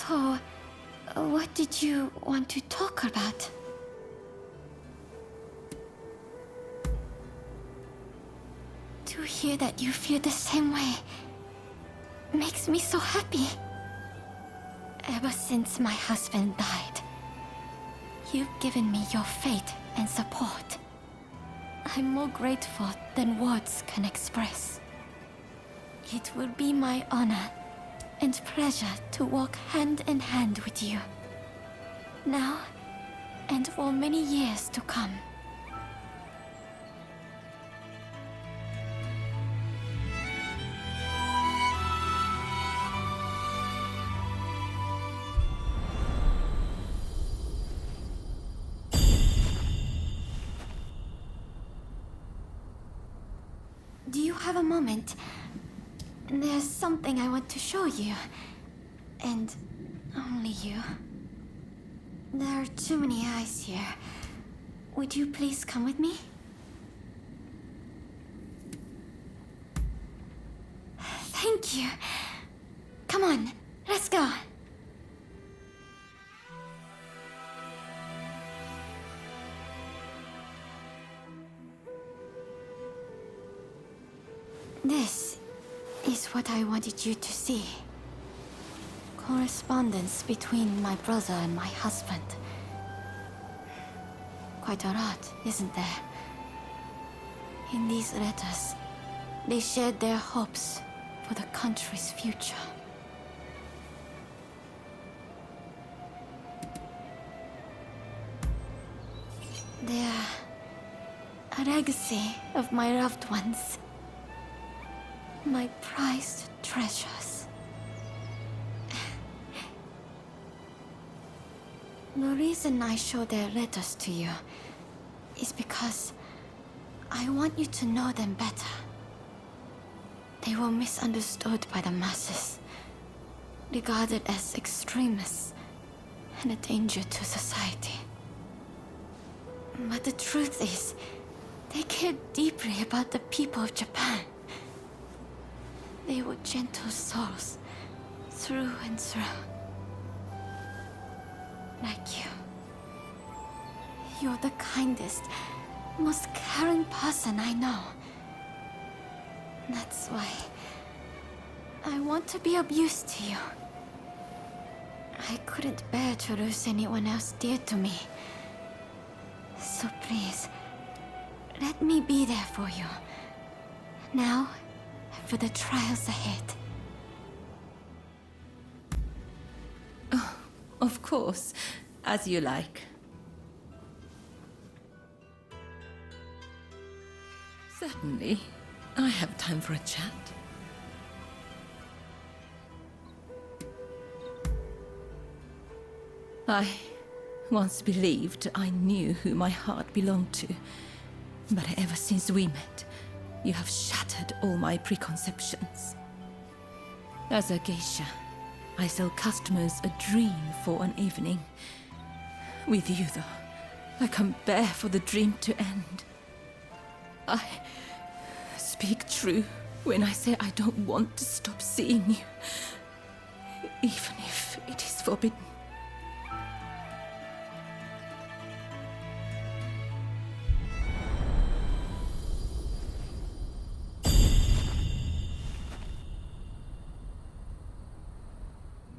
So, what did you want to talk about? To hear that you feel the same way makes me so happy. Ever since my husband died, you've given me your faith and support. I'm more grateful than words can express. It will be my honor and pleasure to walk hand in hand with you, now and for many years to come. Do you have a moment? There's something I want to show you. And only you. There are too many eyes here. Would you please come with me? Thank you. Come on, let's go. This is what I wanted you to see. Correspondence between my brother and my husband. Quite a lot, isn't there? In these letters, they shared their hopes for the country's future. They are a legacy of my loved ones. My prized treasures. The reason I show their letters to you is because I want you to know them better. They were misunderstood by the masses, regarded as extremists and a danger to society. But the truth is, they cared deeply about the people of Japan. They were gentle souls, through and through. Like you. You're the kindest, most caring person I know. That's why I want to be of use to you. I couldn't bear to lose anyone else dear to me. So please, let me be there for you. Now, for the trials ahead. Oh, of course, as you like. Certainly, I have time for a chat. I once believed I knew who my heart belonged to, but ever since we met, you have shattered all my preconceptions. As a geisha, I sell customers a dream for an evening. With you, though, I can't bear for the dream to end. I speak true when I say I don't want to stop seeing you, even if it is forbidden.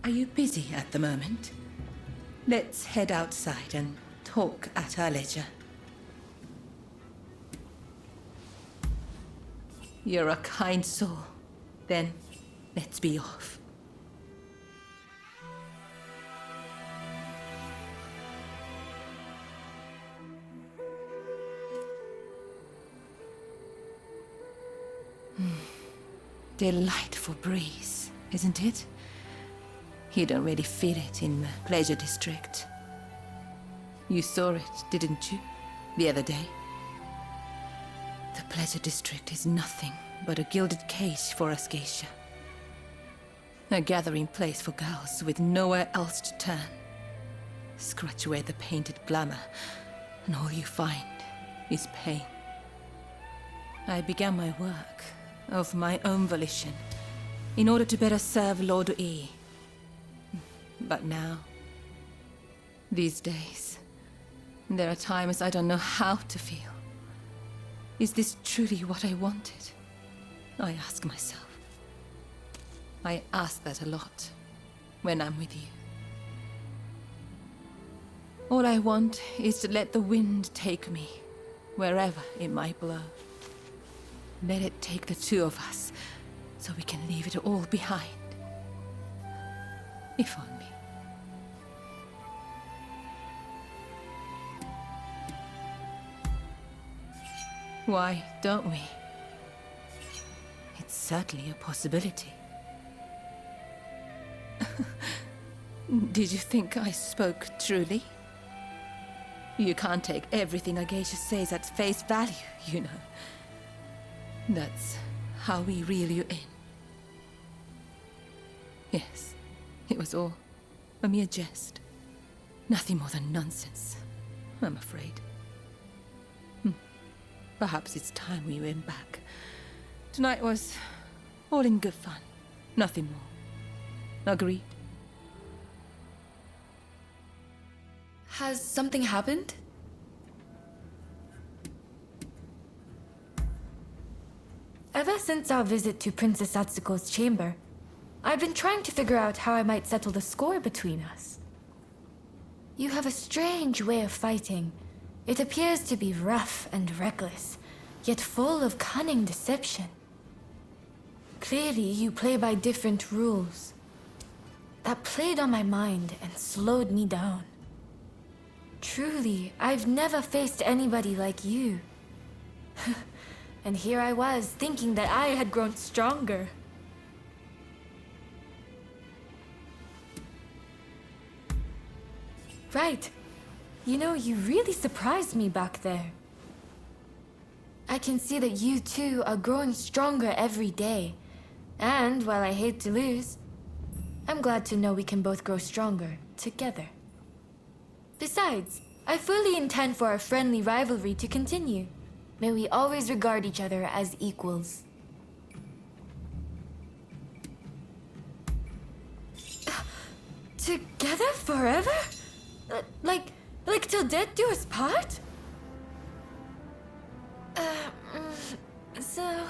Are you busy at the moment? Let's head outside and talk at our leisure. You're a kind soul. Then, let's be off. Delightful breeze, isn't it? You don't really feel it in the Pleasure District. You saw it, didn't you, the other day? The Pleasure District is nothing but a gilded cage for us geisha. A gathering place for girls with nowhere else to turn. Scratch away the painted glamour, and all you find is pain. I began my work of my own volition in order to better serve Lord E. But now, these days, there are times I don't know how to feel. Is this truly what I wanted? I ask myself. I ask that a lot when I'm with you. All I want is to let the wind take me wherever it might blow. Let it take the two of us so we can leave it all behind. If only. Why don't we? It's certainly a possibility. Did you think I spoke truly? You can't take everything a geisha says at face value, you know. That's how we reel you in. Yes, it was all a mere jest. Nothing more than nonsense, I'm afraid. Perhaps it's time we went back. Tonight was all in good fun. Nothing more. Agreed? Has something happened? Ever since our visit to Princess Satsuko's chamber, I've been trying to figure out how I might settle the score between us. You have a strange way of fighting. It appears to be rough and reckless, yet full of cunning deception. Clearly, you play by different rules. That played on my mind and slowed me down. Truly, I've never faced anybody like you. And here I was, thinking that I had grown stronger. Right. You know, you really surprised me back there. I can see that you two are growing stronger every day. And while I hate to lose, I'm glad to know we can both grow stronger together. Besides, I fully intend for our friendly rivalry to continue. May we always regard each other as equals. Together forever? Like till death do us part? So...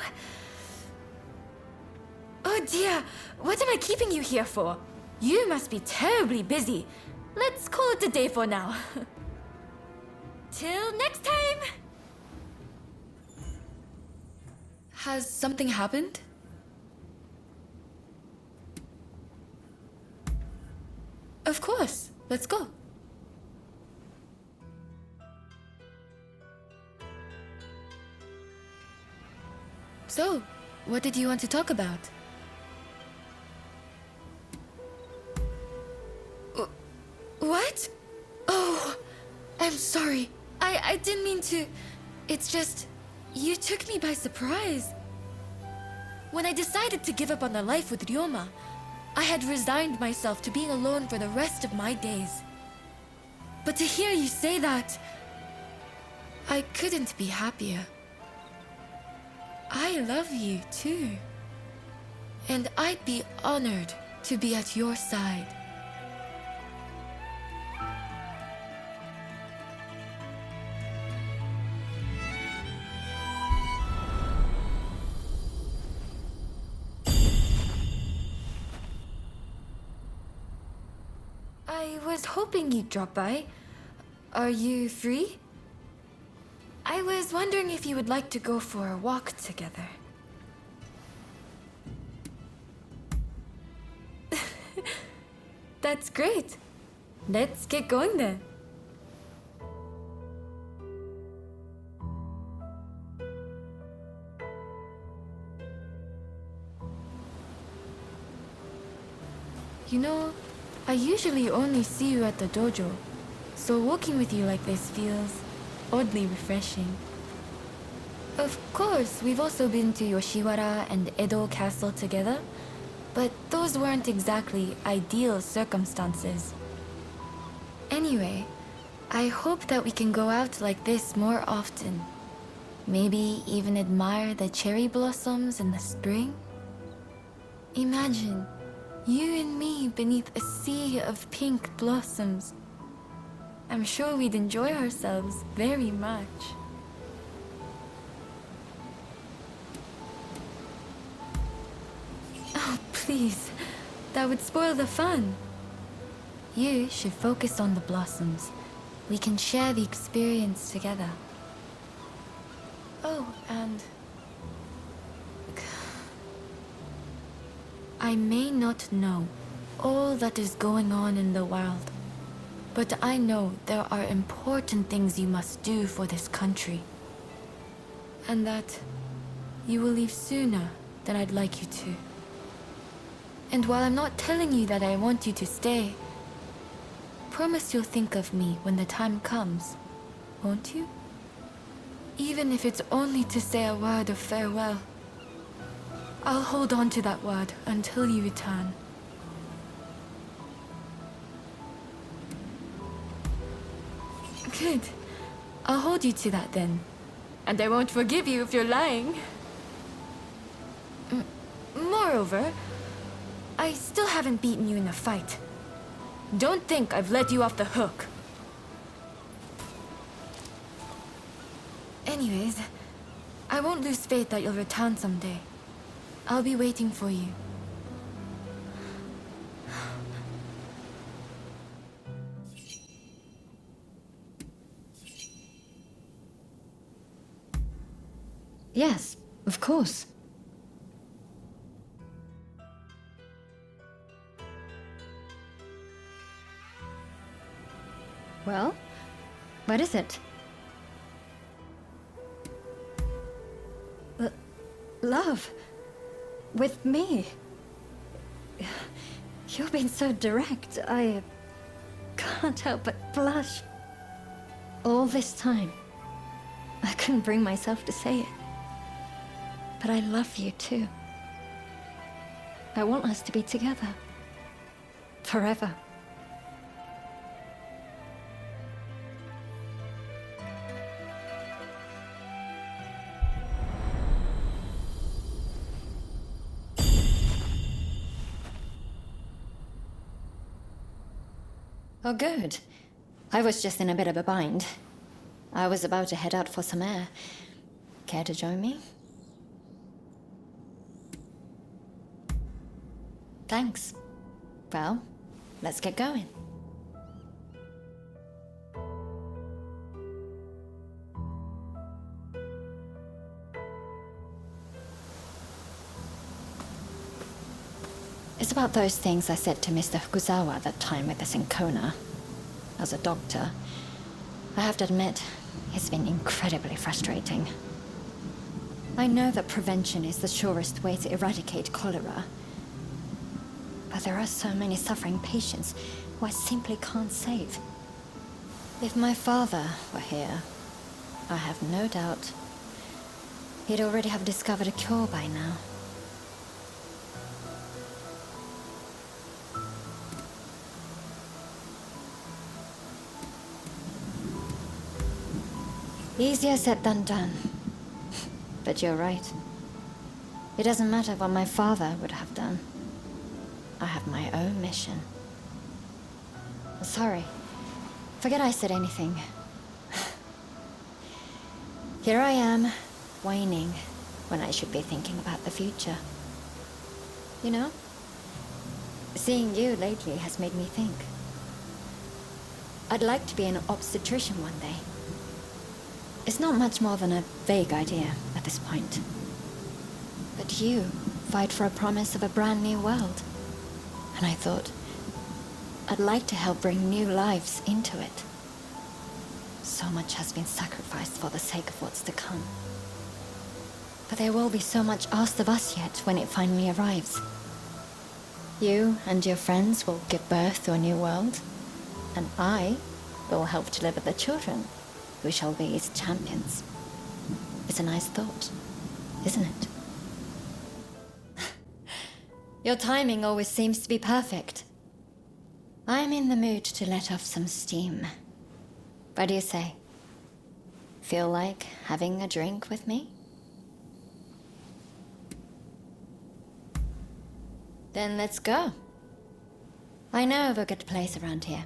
Oh dear, what am I keeping you here for? You must be terribly busy. Let's call it a day for now. Till next time! Has something happened? Of course, let's go. So, what did you want to talk about? What? Oh, I'm sorry. I didn't mean to... It's just... You took me by surprise. When I decided to give up on the life with Ryoma, I had resigned myself to being alone for the rest of my days. But to hear you say that... I couldn't be happier. I love you too. And I'd be honored to be at your side. I was hoping you'd drop by. Are you free? I was wondering if you would like to go for a walk together. That's great. Let's get going then. You know, I usually only see you at the dojo, so walking with you like this feels oddly refreshing. Of course, we've also been to Yoshiwara and Edo Castle together, but those weren't exactly ideal circumstances. Anyway, I hope that we can go out like this more often. Maybe even admire the cherry blossoms in the spring? Imagine, You and me beneath a sea of pink blossoms. I'm sure we'd enjoy ourselves very much. Oh, please. That would spoil the fun. You should focus on the blossoms. We can share the experience together. Oh, and... I may not know all that is going on in the world, but I know there are important things you must do for this country. And that you will leave sooner than I'd like you to. And while I'm not telling you that I want you to stay, promise you'll think of me when the time comes, won't you? Even if it's only to say a word of farewell. I'll hold on to that word until you return. Good. I'll hold you to that then. And I won't forgive you if you're lying. Moreover, I still haven't beaten you in a fight. Don't think I've let you off the hook. Anyways, I won't lose faith that you'll return someday. I'll be waiting for you. Yes, of course. Well, what is it? Love. With me. You're being so direct, I can't help but blush. All this time, I couldn't bring myself to say it. But I love you too. I want us to be together. Forever. Oh, good. I was just in a bit of a bind. I was about to head out for some air. Care to join me? Thanks. Well, let's get going. It's about those things I said to Mr. Fukuzawa that time with the Syncona. As a doctor, I have to admit, it's been incredibly frustrating. I know that prevention is the surest way to eradicate cholera. But there are so many suffering patients who I simply can't save. If my father were here, I have no doubt he'd already have discovered a cure by now. Easier said than done. But you're right. It doesn't matter what my father would have done. I have my own mission. Sorry. Forget I said anything. Here I am, whining, when I should be thinking about the future. You know, seeing you lately has made me think. I'd like to be an obstetrician one day. It's not much more than a vague idea at this point. But you fight for a promise of a brand new world. And I thought, I'd like to help bring new lives into it. So much has been sacrificed for the sake of what's to come. But there will be so much asked of us yet when it finally arrives. You and your friends will give birth to a new world, and I will help deliver the children, who shall be its champions. It's a nice thought, isn't it? Your timing always seems to be perfect. I'm in the mood to let off some steam. What do you say? Feel like having a drink with me? Then let's go. I know of a good place around here.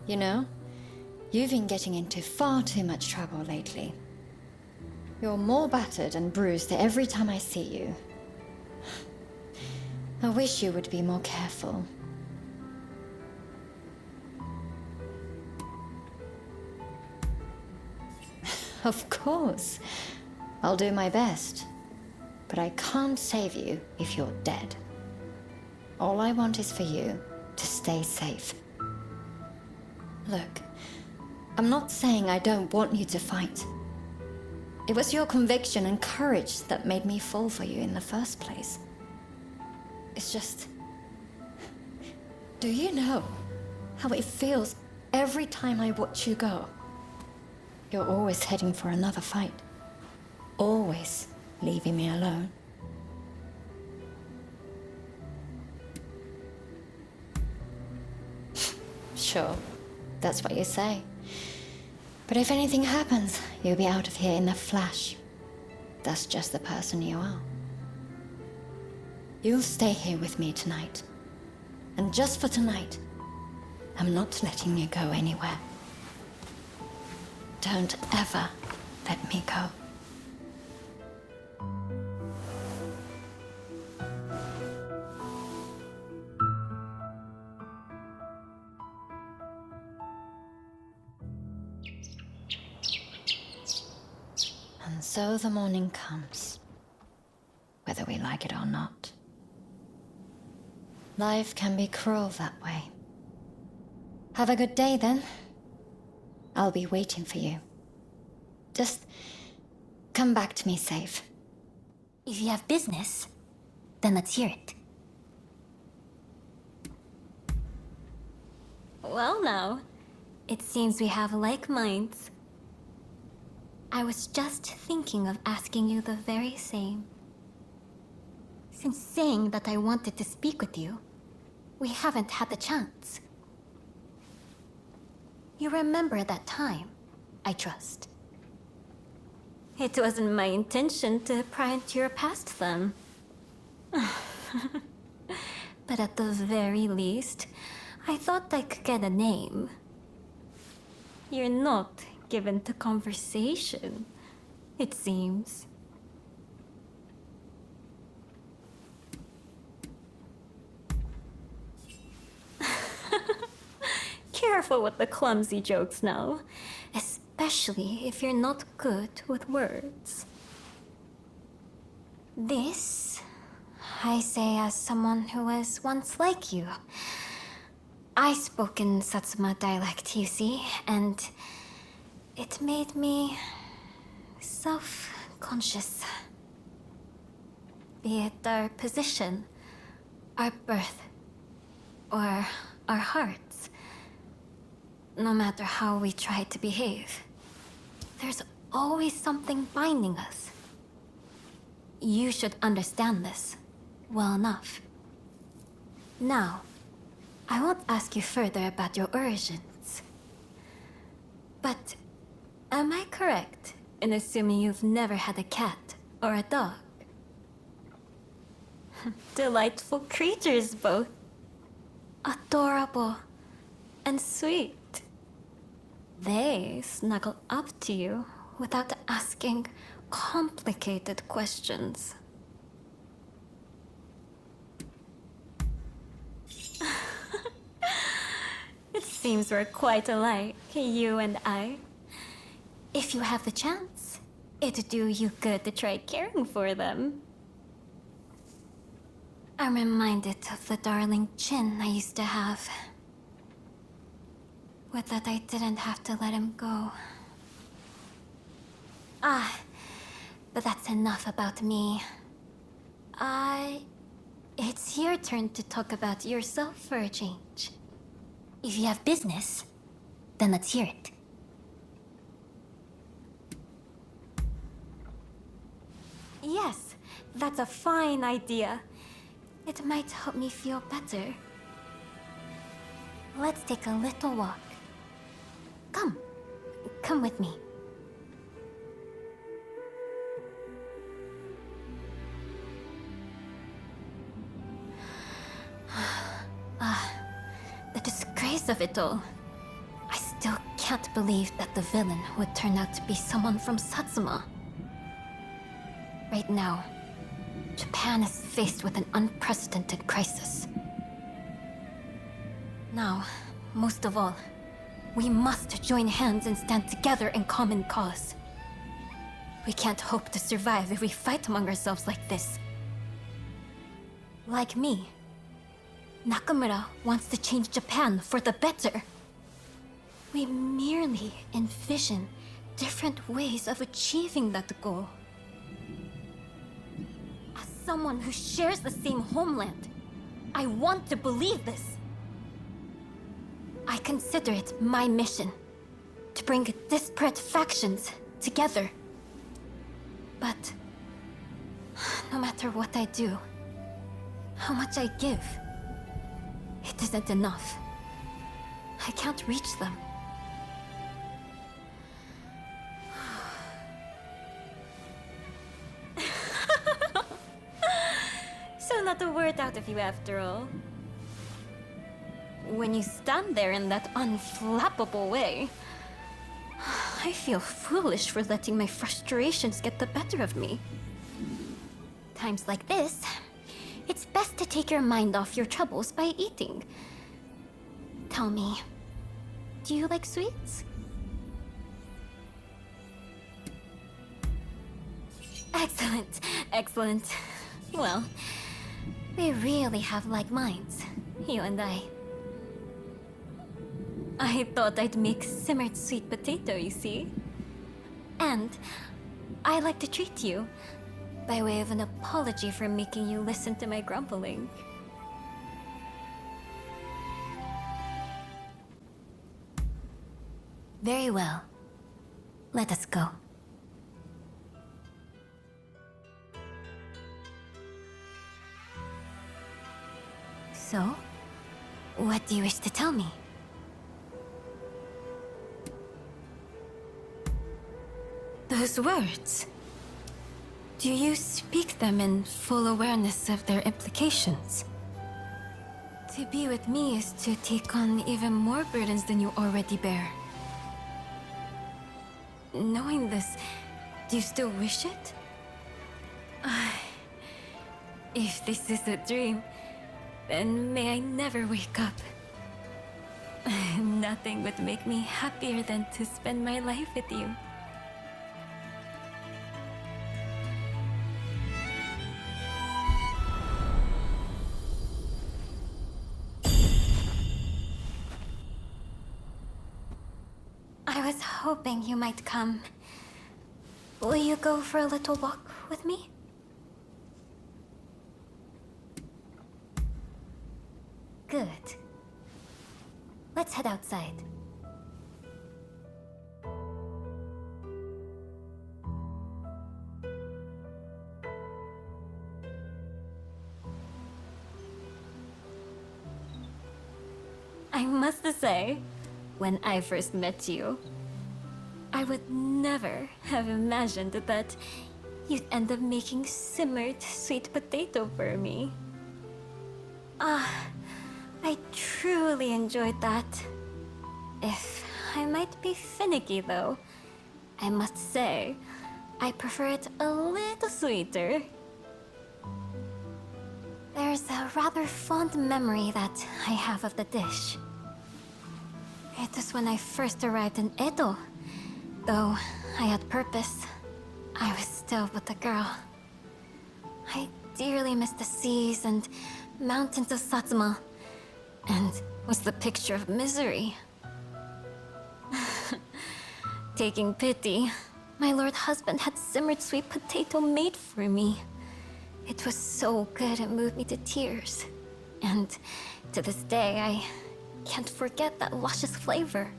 You know, you've been getting into far too much trouble lately. You're more battered and bruised every time I see you. I wish you would be more careful. Of course. I'll do my best. But I can't save you if you're dead. All I want is for you to stay safe. Look, I'm not saying I don't want you to fight. It was your conviction and courage that made me fall for you in the first place. It's just... Do you know how it feels every time I watch you go? You're always heading for another fight. Always leaving me alone. Sure, that's what you say. But if anything happens, you'll be out of here in a flash. That's just the person you are. You'll stay here with me tonight. And just for tonight, I'm not letting you go anywhere. Don't ever let me go. And so the morning comes, whether we like it or not. Life can be cruel that way. Have a good day then. I'll be waiting for you. Just come back to me safe. If you have business, then let's hear it. Well now, it seems we have like minds. I was just thinking of asking you the very same. Since saying that I wanted to speak with you, we haven't had the chance. You remember that time, I trust. It wasn't my intention to pry into your past then. But at the very least, I thought I could get a name. You're not given to conversation, it seems. Careful with the clumsy jokes now, especially if you're not good with words. This, I say as someone who was once like you. I spoke in Satsuma dialect, you see, and it made me self-conscious. Be it our position, our birth, or our hearts. No matter how we try to behave, there's always something binding us. You should understand this well enough. Now, I won't ask you further about your origins. But am I correct in assuming you've never had a cat or a dog? Delightful creatures both. Adorable and sweet. They snuggle up to you without asking complicated questions. It seems we're quite alike, you and I. If you have the chance, it'd do you good to try caring for them. I'm reminded of the darling chin I used to have. With that, I didn't have to let him go. But that's enough about me. It's your turn to talk about yourself for a change. If you have business, then let's hear it. Yes, that's a fine idea. It might help me feel better. Let's take a little walk Come. Come with me. The disgrace of it all. I still can't believe that the villain would turn out to be someone from Satsuma. Right now, Japan is faced with an unprecedented crisis. Now, most of all, we must join hands and stand together in common cause. We can't hope to survive if we fight among ourselves like this. Like me, Nakamura wants to change Japan for the better. We merely envision different ways of achieving that goal. As someone who shares the same homeland, I want to believe this. I consider it my mission to bring disparate factions together. But no matter what I do, how much I give, it isn't enough. I can't reach them. So not a word out of you after all. When you stand there in that unflappable way, I feel foolish for letting my frustrations get the better of me. Times like this, it's best to take your mind off your troubles by eating. Tell me, do you like sweets? Excellent, excellent. Well, we really have like minds, you and I. I thought I'd make simmered sweet potato, you see? And I like to treat you by way of an apology for making you listen to my grumbling. Very well. Let us go. So, what do you wish to tell me? Those words. Do you speak them in full awareness of their implications? To be with me is to take on even more burdens than you already bear. Knowing this, do you still wish it? If this is a dream, then may I never wake up. Nothing would make me happier than to spend my life with you. I was hoping you might come. Will you go for a little walk with me? Good. Let's head outside. I must say, when I first met you, I would never have imagined that you'd end up making simmered sweet potato for me. I truly enjoyed that. If I might be finicky though, I must say, I prefer it a little sweeter. There's a rather fond memory that I have of the dish. It was when I first arrived in Edo. Though I had purpose, I was still but a girl. I dearly missed the seas and mountains of Satsuma, and was the picture of misery. Taking pity, my lord husband had simmered sweet potato made for me. It was so good it moved me to tears. And to this day, I can't forget that luscious flavor.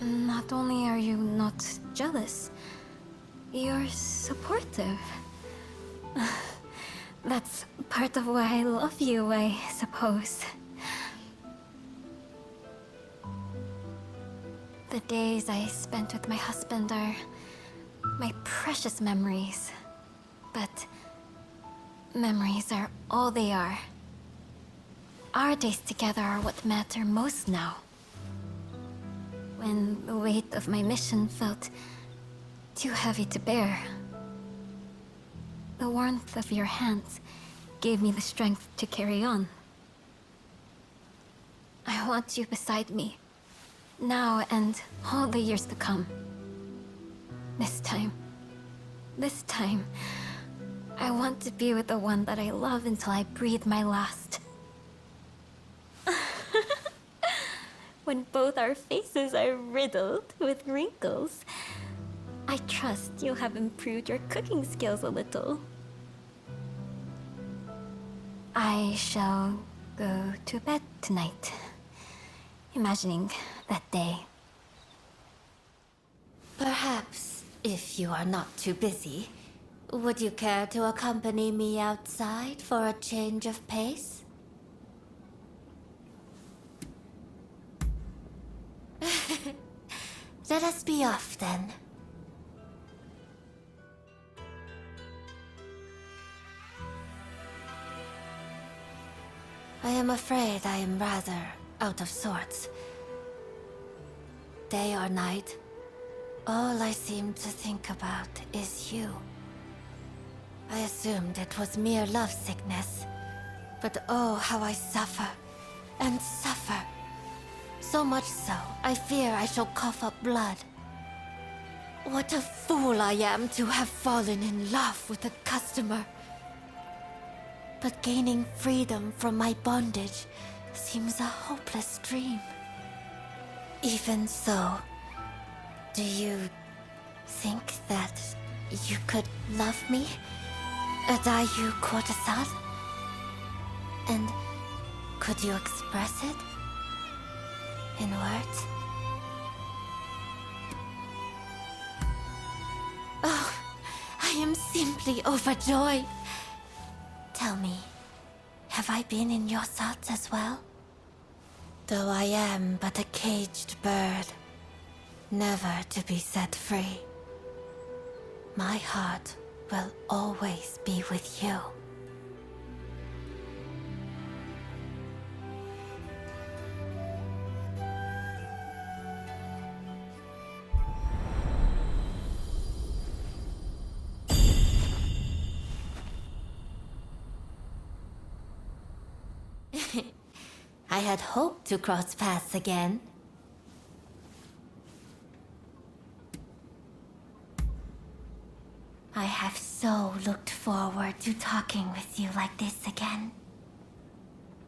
Not only are you not jealous, you're supportive. That's part of why I love you, I suppose. The days I spent with my husband are my precious memories. But memories are all they are. Our days together are what matter most now. When the weight of my mission felt too heavy to bear, the warmth of your hands gave me the strength to carry on. I want you beside me, now and all the years to come. This time, I want to be with the one that I love until I breathe my last. When both our faces are riddled with wrinkles, I trust you'll have improved your cooking skills a little. I shall go to bed tonight, imagining that day. Perhaps, if you are not too busy, would you care to accompany me outside for a change of pace? Let us be off then. I am afraid I am rather out of sorts. Day or night, all I seem to think about is you. I assumed it was mere lovesickness, but oh, how I suffer and suffer. So much so, I fear I shall cough up blood. What a fool I am to have fallen in love with a customer. But gaining freedom from my bondage seems a hopeless dream. Even so, do you think that you could love me? Adayu courtesan? And could you express it in words? Oh, I am simply overjoyed. Tell me, have I been in your thoughts as well? Though I am but a caged bird, never to be set free, my heart will always be with you. I had hoped to cross paths again. I have so looked forward to talking with you like this again.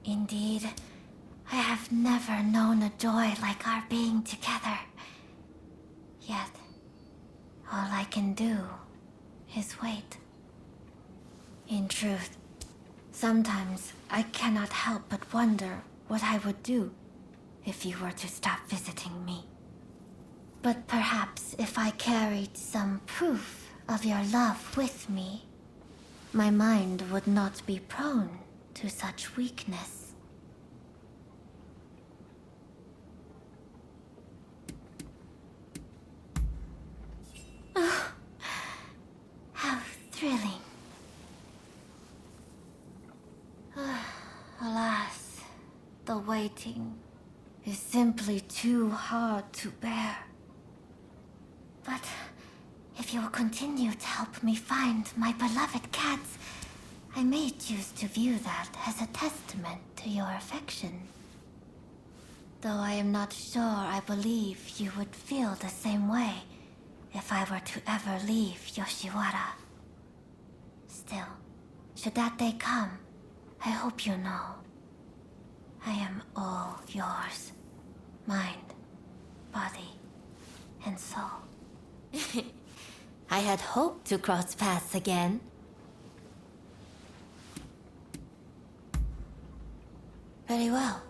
Indeed, I have never known a joy like our being together. Yet, all I can do is wait. In truth, sometimes I cannot help but wonder what I would do if you were to stop visiting me. But perhaps if I carried some proof of your love with me, my mind would not be prone to such weakness. Oh, how thrilling. Alas, the waiting is simply too hard to bear. But if you will continue to help me find my beloved cats, I may choose to view that as a testament to your affection. Though I am not sure I believe you would feel the same way if I were to ever leave Yoshiwara. Still, should that day come, I hope you know I am all yours. Mind, body, and soul. I had hoped to cross paths again. Very well.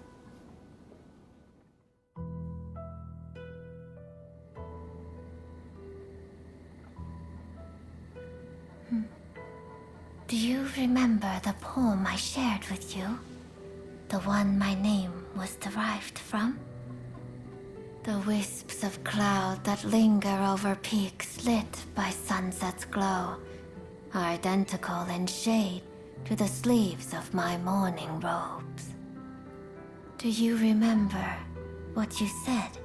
Do you remember the poem I shared with you? The one my name was derived from? The wisps of cloud that linger over peaks lit by sunset's glow are identical in shade to the sleeves of my mourning robes. Do you remember what you said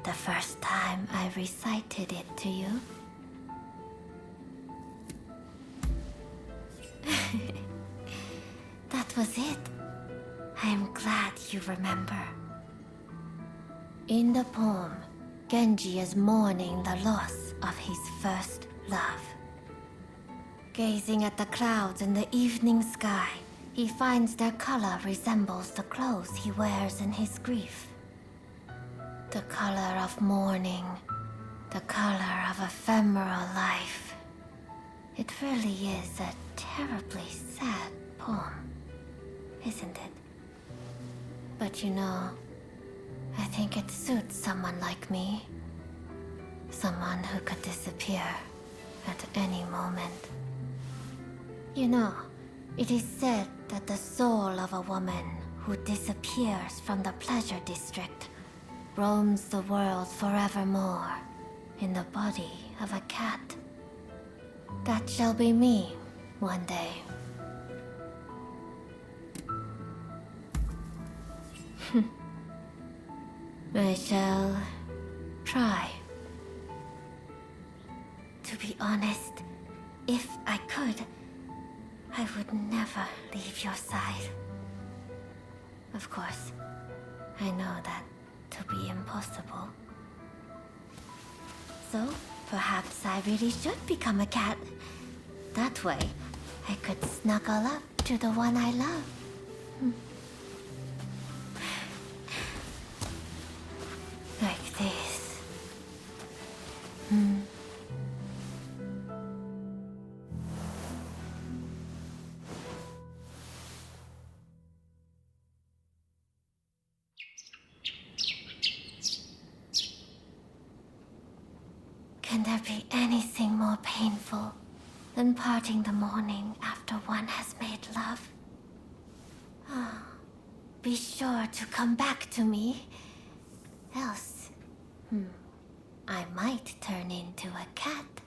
the first time I recited it to you? That was it. I am glad you remember. In the poem, Genji is mourning the loss of his first love. Gazing at the clouds in the evening sky, he finds their color resembles the clothes he wears in his grief. The color of mourning, the color of ephemeral life. It really is a terribly sad poem, isn't it? But you know, I think it suits someone like me. Someone who could disappear at any moment. You know, it is said that the soul of a woman who disappears from the pleasure district roams the world forevermore in the body of a cat. That shall be me one day. I shall try. To be honest, if I could, I would never leave your side. Of course, I know that to be impossible. So, perhaps I really should become a cat. That way, I could snuggle up to the one I love. Like this. Can there be anything more painful than parting the morning after one has made love? Be sure to come back to me. Else, I might turn into a cat.